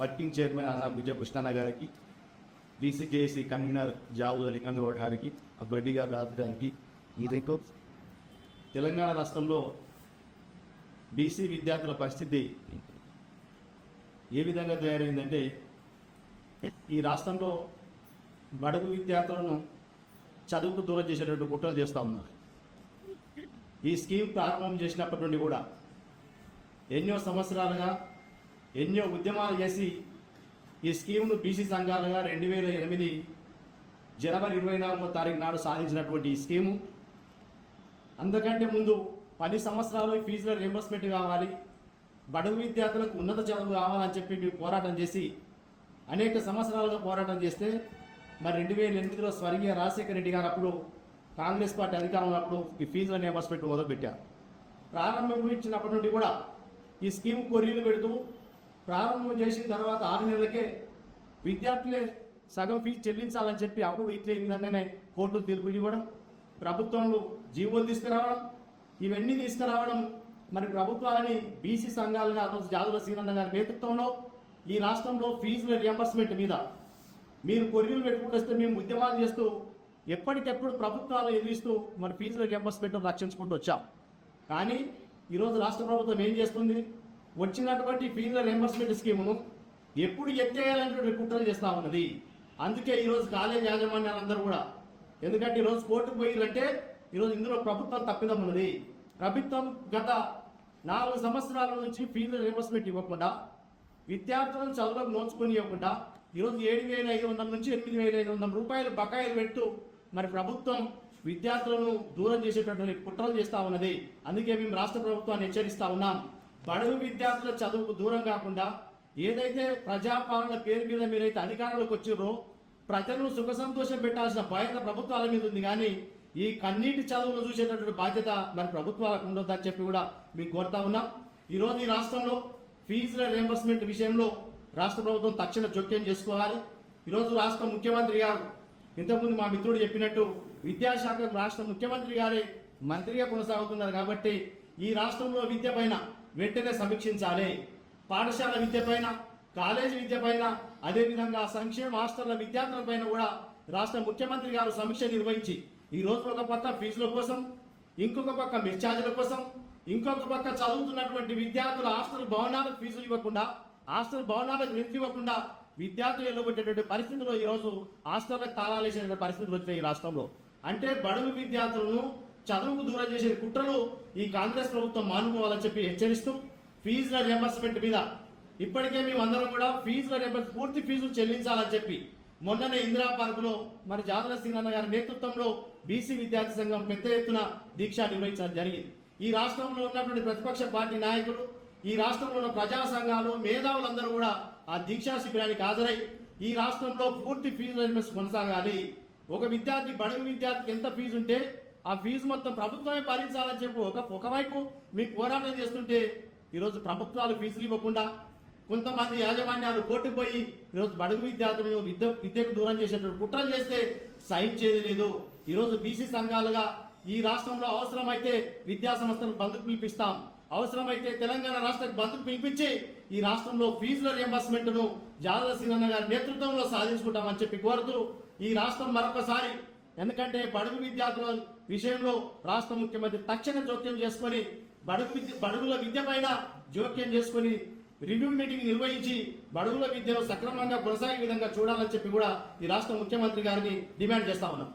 Working chairman అన్న విజయ కృష్ణన్న గారికి, బీసీజేఏసీ కన్వీనర్ జావుల లింగంగౌడ్ గారికి, రెడ్డి గారు రాజధానికి ఇదితో తెలంగాణ రాష్ట్రంలో బీసీ విద్యార్థుల పరిస్థితి ఏ విధంగా తయారైందంటే, ఈ రాష్ట్రంలో బడుగు విద్యార్థులను చదువుకు దూరం చేసేటట్టు కుట్రలు చేస్తూ ఉన్నారు. ఈ స్కీమ్ ప్రారంభం చేసినప్పటి నుండి కూడా ఎన్నో సంవత్సరాలుగా ఎన్నో ఉద్యమాలు చేసి ఈ స్కీమ్ను బీసీ సంఘాలుగా 2008 జనవరి 24వ తారీఖు నాడు సాధించినటువంటి ఈ స్కీము అందుకంటే ముందు 10 సంవత్సరాలు ఫీజుల రియంబర్స్మెంట్ కావాలి, బడుగు విద్యార్థులకు ఉన్నత చదువు కావాలని చెప్పి మేము పోరాటం చేసి అనేక సంవత్సరాలుగా పోరాటం చేస్తే మరి 2008లో స్వర్గీయ రాజశేఖర రెడ్డి గారు అప్పుడు కాంగ్రెస్ పార్టీ అధికారం ఉన్నప్పుడు ఈ ఫీజుల రియంబర్స్మెంట్ మొదలుపెట్టారు. ప్రారంభించినప్పటి నుండి కూడా ఈ స్కీమ్ కొర్రీలు పెడుతూ ప్రారంభం చేసిన తర్వాత 6 నెలలకే విద్యార్థులే సగం ఫీజు చెల్లించాలని చెప్పి అప్పుడు ఇట్లే విధంగానే కోర్టులు తీర్పు ఇవ్వడం, ప్రభుత్వంలో జీవోలు తీసుకురావడం, ఇవన్నీ తీసుకురావడం మరి ప్రభుత్వాలని బీసీ సంఘాలుగా జాదుల శ్రీరన్న గారి నేతృత్వంలో ఈ రాష్ట్రంలో ఫీజుల రియంబర్స్మెంట్ మీద మీరు కొర్రీలు పెట్టుకుంటూ మేము ఉద్యమాలు చేస్తూ ఎప్పటికెప్పుడు ప్రభుత్వాలు ఎదిరిస్తూ మరి ఫీజుల రియంబర్స్మెంట్ రక్షించుకుంటూ వచ్చాం. కానీ ఈరోజు రాష్ట్ర ప్రభుత్వం ఏం చేస్తుంది, వచ్చినటువంటి ఫీజుల రియంబర్స్మెంట్ స్కీమును ఎప్పుడు ఎత్తేయాలనేటువంటి కుట్రలు చేస్తూ ఉన్నది. అందుకే ఈరోజు కాలేజ్ యాజమాన్యాలందరూ కూడా, ఎందుకంటే ఈరోజు కోర్టుకు పోయిందంటే ఈరోజు ఇందులో ప్రభుత్వం తప్పిదం ఉన్నది. ప్రభుత్వం గత 4 సంవత్సరాల నుంచి ఫీజుల రియంబర్స్మెంట్ ఇవ్వకుండా, విద్యార్థులను చదువులకు నోచుకొని ఇవ్వకుండా ఈరోజు 7,500 నుంచి 8,500 రూపాయలు బకాయిలు పెడుతూ మరి ప్రభుత్వం విద్యార్థులను దూరం చేసేటటువంటి కుట్రలు చేస్తూ ఉన్నది. అందుకే మేము రాష్ట్ర ప్రభుత్వాన్ని హెచ్చరిస్తా ఉన్నాం, బడుగు విద్యార్థుల చదువుకు దూరం కాకుండా ఏదైతే ప్రజాపాలన పేరు మీద మీరైతే అధికారంలోకి వచ్చిర్రో ప్రజలను సుఖ సంతోషం పెట్టాల్సిన బాధ్యత ప్రభుత్వాల మీద ఉంది. కానీ ఈ కన్నీటి చదువులు చూసేటటువంటి బాధ్యత మరి ప్రభుత్వాలకు ఉండొద్దని చెప్పి కూడా మీకు కోరుతా ఉన్నాం. ఈరోజు ఈ రాష్ట్రంలో ఫీజుల రియంబర్స్మెంట్ విషయంలో రాష్ట్ర ప్రభుత్వం తక్షణ జోక్యం చేసుకోవాలి. ఈరోజు రాష్ట్ర ముఖ్యమంత్రి గారు ఇంతకుముందు మా మిత్రుడు చెప్పినట్టు విద్యాశాఖ రాష్ట్ర ముఖ్యమంత్రి గారే మంత్రిగా కొనసాగుతున్నారు. కాబట్టి ఈ రాష్ట్రంలో విద్య పైన వెంటనే సమీక్షించాలి. పాఠశాల విద్య పైన, కాలేజీ విద్య పైన, అదేవిధంగా సంక్షేమ హాస్టళ్ల విద్యార్థుల పైన కూడా రాష్ట్ర ముఖ్యమంత్రి గారు సమీక్ష నిర్వహించి ఈ రోజు ఒక పక్క ఫీజుల కోసం, ఇంకొక పక్క మిస్ఛార్జీల కోసం, ఇంకొక పక్క చదువుతున్నటువంటి విద్యార్థుల హాస్టల్ భవనాలకు ఫీజులు ఇవ్వకుండా, హాస్టల్ భవనాలకు నిధులు ఇవ్వకుండా విద్యార్థులు ఎల్లగొట్టేటువంటి పరిస్థితుల్లో ఈరోజు హాస్టళ్లకు తాళాలు వేసే పరిస్థితులు వచ్చాయి ఈ రాష్ట్రంలో. అంటే బడుగు విద్యార్థులను చదువుకు దూరం చేసే కుట్రలు ఈ కాంగ్రెస్ ప్రభుత్వం మానుకోవాలని చెప్పి హెచ్చరిస్తూ ఫీజుల రియంబర్స్మెంట్ మీద ఇప్పటికే మేము అందరం కూడా ఫీజుల రియంబర్స్మెంట్ పూర్తి ఫీజులు చెల్లించాలని చెప్పి మొన్ననే ఇందిరా పార్కులో మరి జాదుల శ్రీరన్న గారి నేతృత్వంలో బీసీ విద్యార్థి సంఘం పెద్ద ఎత్తున దీక్ష నిర్వహించడం జరిగింది. ఈ రాష్ట్రంలో ఉన్నటువంటి ప్రతిపక్ష పార్టీ నాయకులు, ఈ రాష్ట్రంలో ఉన్న ప్రజా సంఘాలు, మేధావులందరూ కూడా ఆ దీక్షా శిబిరానికి హాజరై ఈ రాష్ట్రంలో పూర్తి ఫీజు రియంబర్స్మెంట్ కొనసాగాలి. ఒక విద్యార్థి, బడుగు విద్యార్థికి ఎంత ఫీజు ఉంటే ఆ ఫీజు మొత్తం ప్రభుత్వమే భరించాలని చెప్పి ఒకవైపు మీకు పోరాటం చేస్తుంటే ఈరోజు ప్రభుత్వాలు ఫీజులు ఇవ్వకుండా కొంతమంది యాజమాన్యాలు కోర్టుకు పోయి ఈరోజు బడుగు విద్యార్థులను విద్యకు దూరం చేసేటువంటి కుట్రలు చేస్తే సహించేది లేదు. ఈరోజు బీసీ సంఘాలుగా ఈ రాష్ట్రంలో అవసరమైతే విద్యా సంస్థలను బంధుకు పిలిపిస్తాం, అవసరమైతే తెలంగాణ రాష్ట్రానికి బంధుకు పిలిపించి ఈ రాష్ట్రంలో ఫీజుల రియంబర్స్మెంట్ ను జాదుల శ్రీరన్న గారి నేతృత్వంలో సాధించుకుంటామని చెప్పి కోరుతూ ఈ రాష్ట్రం మరొకసారి, ఎందుకంటే బడుగు విద్యార్థుల విషయంలో రాష్ట్ర ముఖ్యమంత్రి తక్షణ జోక్యం చేసుకొని బడుగుల విద్య పైన జోక్యం చేసుకొని రివ్యూ మీటింగ్ నిర్వహించి బడుగుల విద్యను సక్రమంగా కొనసాగే విధంగా చూడాలని చెప్పి కూడా ఈ రాష్ట్ర ముఖ్యమంత్రి గారిని డిమాండ్ చేస్తా ఉన్నాం.